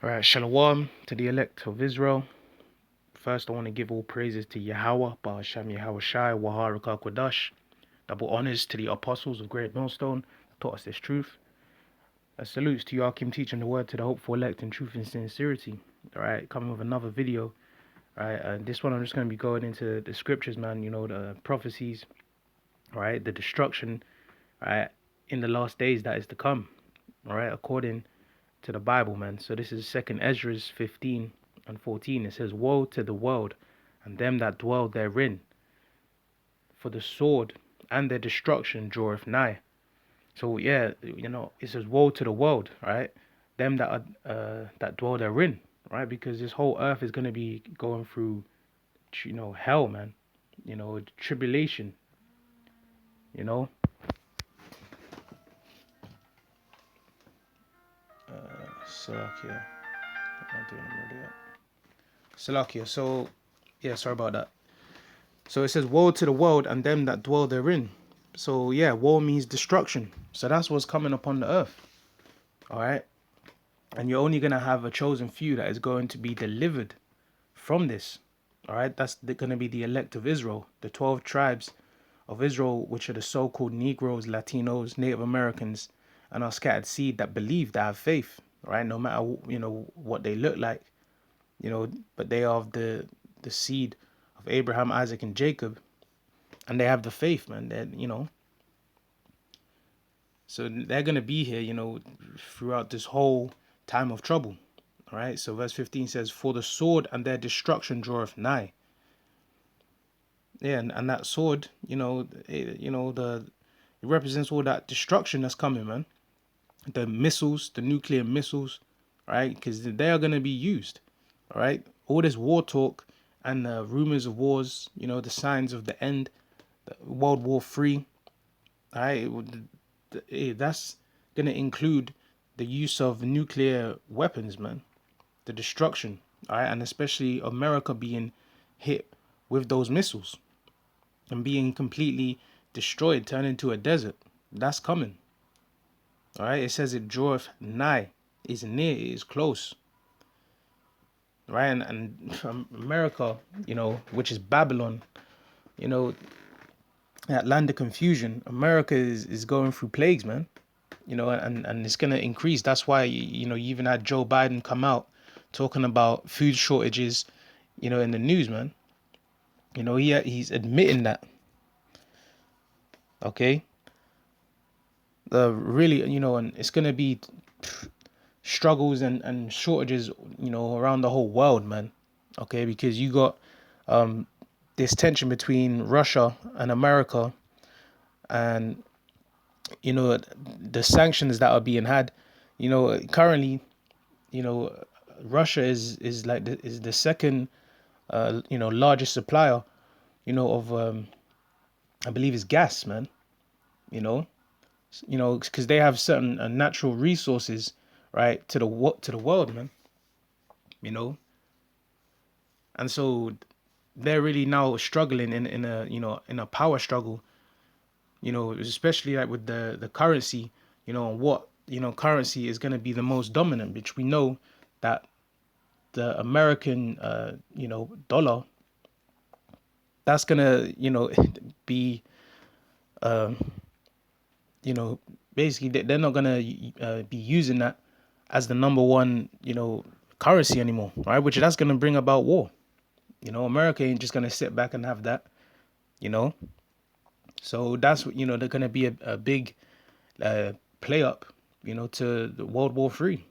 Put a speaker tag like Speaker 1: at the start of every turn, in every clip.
Speaker 1: All right, Shalom to the elect of Israel. First, I want to give all praises to Yahweh, Ba'ashem Yahweh Shai, Waharaka Kodash. Double honors to the apostles of Great Millstone that taught us this truth. Salutes to Yakim teaching the word to the hopeful elect in truth and sincerity. All right, coming with another video. All right, this one I'm just going to be going into the scriptures, man. You know, the prophecies, all right, the destruction, all right, in the last days that is to come, all right, according to the Bible, man. So this is 2Esdras 15 and 14. It says, "Woe to the world and them that dwell therein, for the sword and their destruction draweth nigh." So yeah, you know, it says, "Woe to the world," right? Them that are that dwell therein, right? Because this whole earth is gonna be going through, hell, man. You know, tribulation. You know, Salakia. I'm not doing it already yet. Salakia. So yeah, sorry about that. So it says, "Woe to the world and them that dwell therein." So yeah, woe means destruction. So that's what's coming upon the earth. All right. And you're only going to have a chosen few that is going to be delivered from this. All right. That's going to be the elect of Israel, the 12 tribes of Israel, which are the so-called Negroes, Latinos, Native Americans, and our scattered seed that believe, that have faith. All right. No matter, what they look like, but they are of the seed of Abraham, Isaac, and Jacob. And they have the faith, man. So they're gonna be here, throughout this whole time of trouble. All right. So verse 15 says, "For the sword and their destruction draweth nigh." Yeah, and that sword, it represents all that destruction that's coming, man. The missiles, the nuclear missiles, right? Because they are gonna be used. All right. All this war talk and the rumors of wars, the signs of the end, World War III. All right. That's going to include the use of nuclear weapons, man. The destruction, all right, and especially America being hit with those missiles and being completely destroyed, turned into a desert. That's coming, all right. It says it draweth nigh, is near, it is close, right? And America, which is Babylon, you know, that land of confusion. America is going through plagues, man. And it's going to increase. That's why, you even had Joe Biden come out talking about food shortages, in the news, man. He's admitting that. Okay. Really, and it's going to be struggles and shortages, around the whole world, man. Okay. Because you got this tension between Russia and America, and the sanctions that are being had, currently, Russia is like is the second largest supplier, of I believe is gas, man. Because they have certain natural resources, right, to the world, man. You know, and so they're really now struggling in a in a power struggle. Especially like with the currency, and what currency is going to be the most dominant, which we know that the American dollar, that's gonna be uh, basically they're not gonna be using that as the number one currency anymore, right? Which that's gonna bring about war. America ain't just gonna sit back and have that. you know so that's they're gonna be a big play up to the World War III.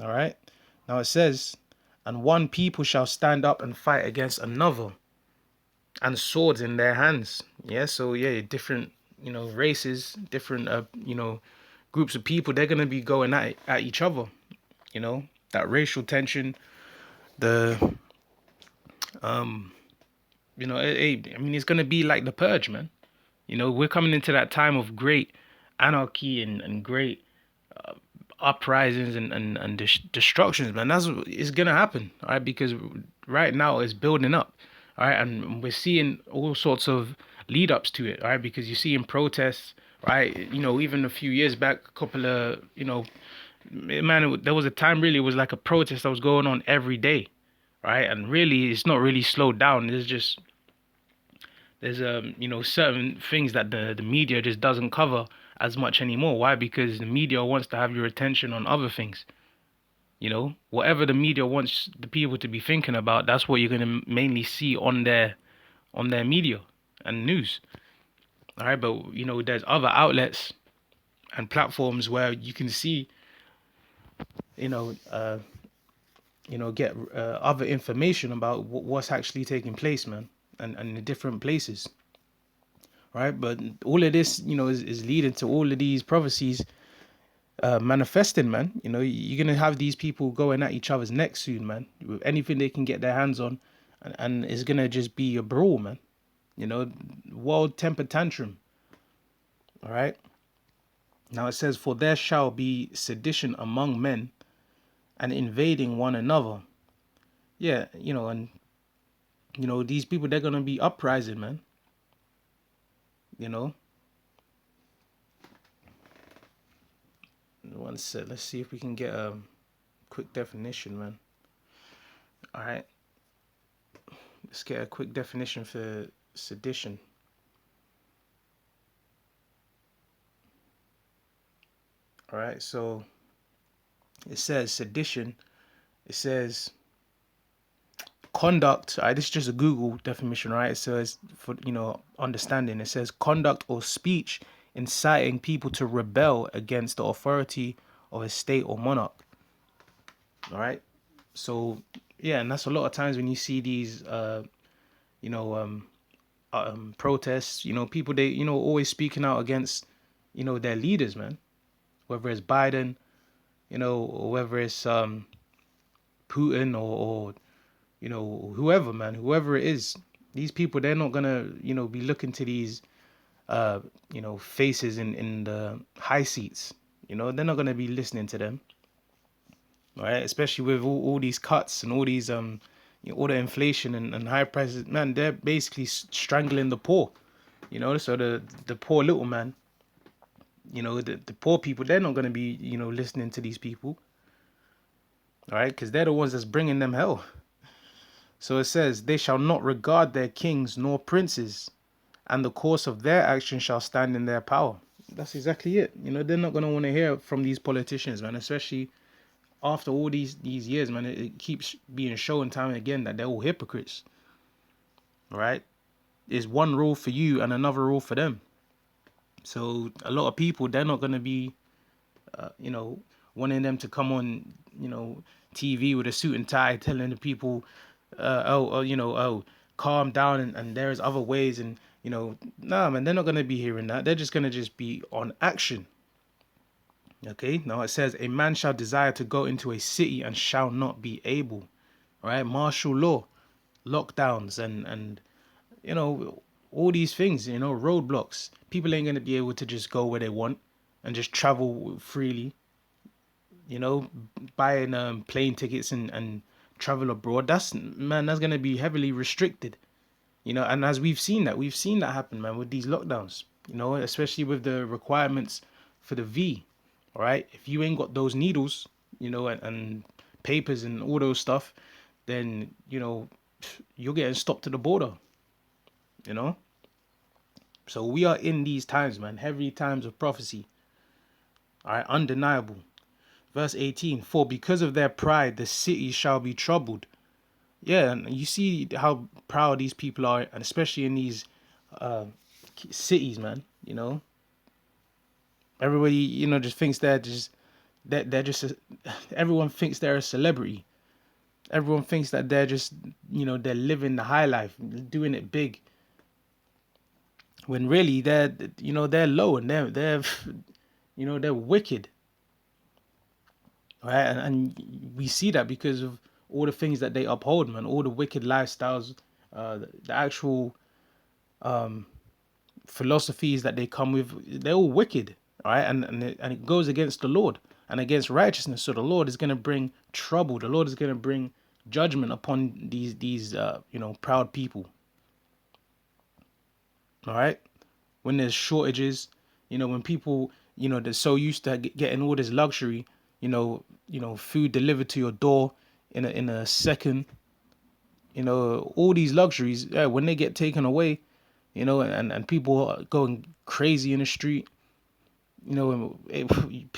Speaker 1: All right. Now it says, "And one people shall stand up and fight against another, and swords in their hands." Yeah. So yeah, different races, different groups of people. They're gonna be going at each other. That racial tension. The I mean, it's gonna be like the purge, man. We're coming into that time of great anarchy and great uprisings and destructions, man. That's it's gonna happen, all right? Because right now it's building up, all right, and we're seeing all sorts of lead ups to it, all right? Because you're seeing protests, right? Even a few years back, a couple of, man, there was a time really it was like a protest that was going on every day, right? And really, it's not really slowed down. There's certain things that the media just doesn't cover as much anymore. Why? Because the media wants to have your attention on other things. Whatever the media wants the people to be thinking about, that's what you're gonna mainly see on their media and news. All right, but there's other outlets and platforms where you can see, you know, uh, get other information about what's actually taking place, man, and the different places, right? But all of this, is leading to all of these prophecies manifesting, man. You're gonna have these people going at each other's necks soon, man, with anything they can get their hands on, and it's gonna just be a brawl, man. World temper tantrum. All right. Now it says, "For there shall be sedition among men, and invading one another." Yeah, and these people, they're gonna be uprising, man. You know. One sec. Let's see if we can get a quick definition, man. All right. Let's get a quick definition for sedition. All right. So it says sedition. It says conduct. All right. This is just a Google definition, right? It says, for understanding. It says conduct or speech inciting people to rebel against the authority of a state or monarch. All right. So yeah, and that's a lot of times when you see these, you know, protests. People, they always speaking out against their leaders, man. Whether it's Biden, or whether it's Putin, or whoever, man, whoever it is. These people, they're not gonna be looking to these faces in the high seats. They're not gonna be listening to them, right? Especially with all these cuts and all these all the inflation and high prices, man. They're basically strangling the poor. So the poor little man, the poor people, they're not gonna be listening to these people, all right? Because they're the ones that's bringing them hell. So it says, "They shall not regard their kings nor princes, and the course of their action shall stand in their power." That's exactly it. They're not gonna want to hear from these politicians, man. Especially after all these years, man. It keeps being shown time and again that they're all hypocrites. All right, there's one rule for you and another rule for them. So a lot of people, they're not gonna be, wanting them to come on, TV with a suit and tie, telling the people, calm down, and there's other ways, and nah, man, they're not gonna be hearing that. They're just gonna be on action. Okay, now it says, "A man shall desire to go into a city and shall not be able." All right, martial law, lockdowns, and all these things, roadblocks. People ain't gonna be able to just go where they want and just travel freely. You know, buying plane tickets and travel abroad. That's gonna be heavily restricted. And as we've seen that happen, man, with these lockdowns. Especially with the requirements for the V. All right, if you ain't got those needles, and papers and all those stuff, then you're getting stopped at the border. You know, so we are in these times, man, heavy times of prophecy. All right, undeniable. Verse 18: "For because of their pride, the city shall be troubled." Yeah, and you see how proud these people are, and especially in these uh, cities, man. Everybody, just thinks they're just everyone thinks they're a celebrity. Everyone thinks that they're just they're living the high life, doing it big. When really they're low, and they're they're wicked, right? And we see that because of all the things that they uphold, man. All the wicked lifestyles, the actual philosophies that they come with, they're all wicked, all right? And it goes against the Lord and against righteousness. So the Lord is going to bring trouble. The Lord is going to bring judgment upon these proud people, all right? When there's shortages, When people, they're so used to getting all this luxury, food delivered to your door in a second, all these luxuries, yeah, when they get taken away, and people are going crazy in the street,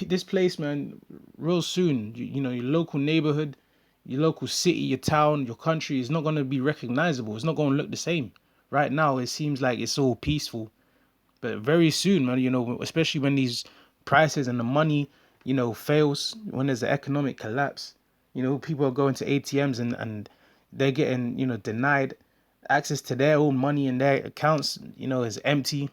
Speaker 1: this place, man, real soon, your local neighborhood, your local city, your town, your country is not going to be recognizable. It's not going to look the same. Right now, it seems like it's all peaceful, but very soon, man, especially when these prices and the money, fails, when there's an economic collapse, people are going to ATMs and they're getting, denied access to their own money, and their accounts, is empty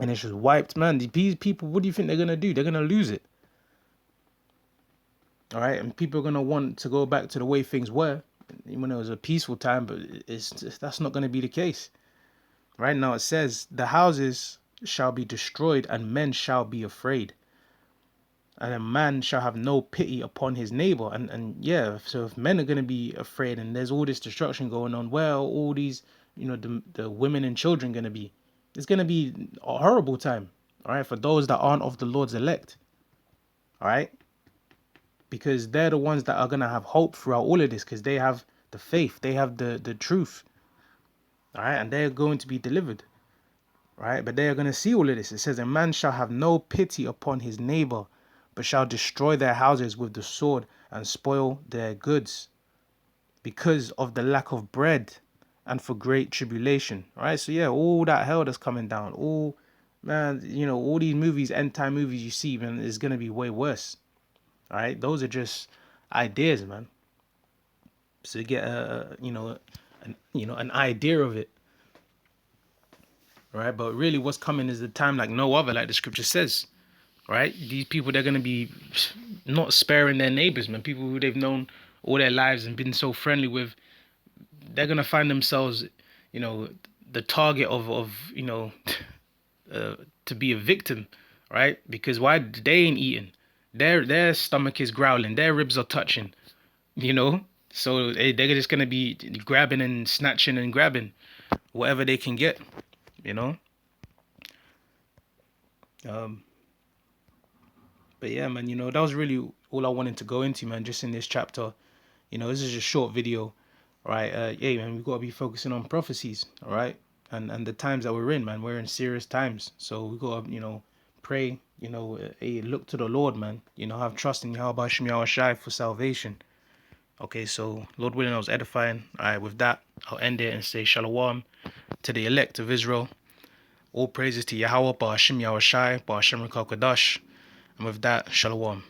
Speaker 1: and it's just wiped, man. These people, what do you think they're gonna do? They're gonna lose it, all right? And people are gonna want to go back to the way things were when it was a peaceful time, but that's not gonna be the case. Right now, it says the houses shall be destroyed, and men shall be afraid, and a man shall have no pity upon his neighbor. And yeah, so if men are gonna be afraid, and there's all this destruction going on, well, all these, the women and children gonna be, it's gonna be a horrible time, all right, for those that aren't of the Lord's elect, all right, because they're the ones that are gonna have hope throughout all of this, because they have the faith, they have the truth, all right, and they're going to be delivered, right? But they are going to see all of this. It says, a man shall have no pity upon his neighbor, but shall destroy their houses with the sword and spoil their goods because of the lack of bread and for great tribulation. All right. So, yeah, all that hell that's coming down, all, man, all these movies, end time movies you see, man, is going to be way worse. All right. Those are just ideas, man. So you get an idea of it. Right. But really what's coming is the time like no other, like the scripture says. Right? These people, they're gonna be not sparing their neighbors, man. People who they've known all their lives and been so friendly with, they're gonna find themselves, you know, the target of to be a victim, right? Because why they ain't eating, their stomach is growling, their ribs are touching, you know. So they're just gonna be grabbing and snatching and grabbing whatever they can get, you know. Um, but yeah, man, that was really all I wanted to go into, man, just in this chapter. This is a short video, right? Yeah, man, we gotta be focusing on prophecies, all right? And the times that we're in, man, we're in serious times. So we gotta, pray, hey, look to the Lord, man. Have trust in Yahweh Shem Yahweh Shai for salvation. Okay, so Lord willing, I was edifying. All right, with that, I'll end it and say Shalom to the elect of Israel. All praises to Yahweh, Ba'ashem Yahweh Shai, Ba'ashem Rekal Kadash. And with that, Shalom.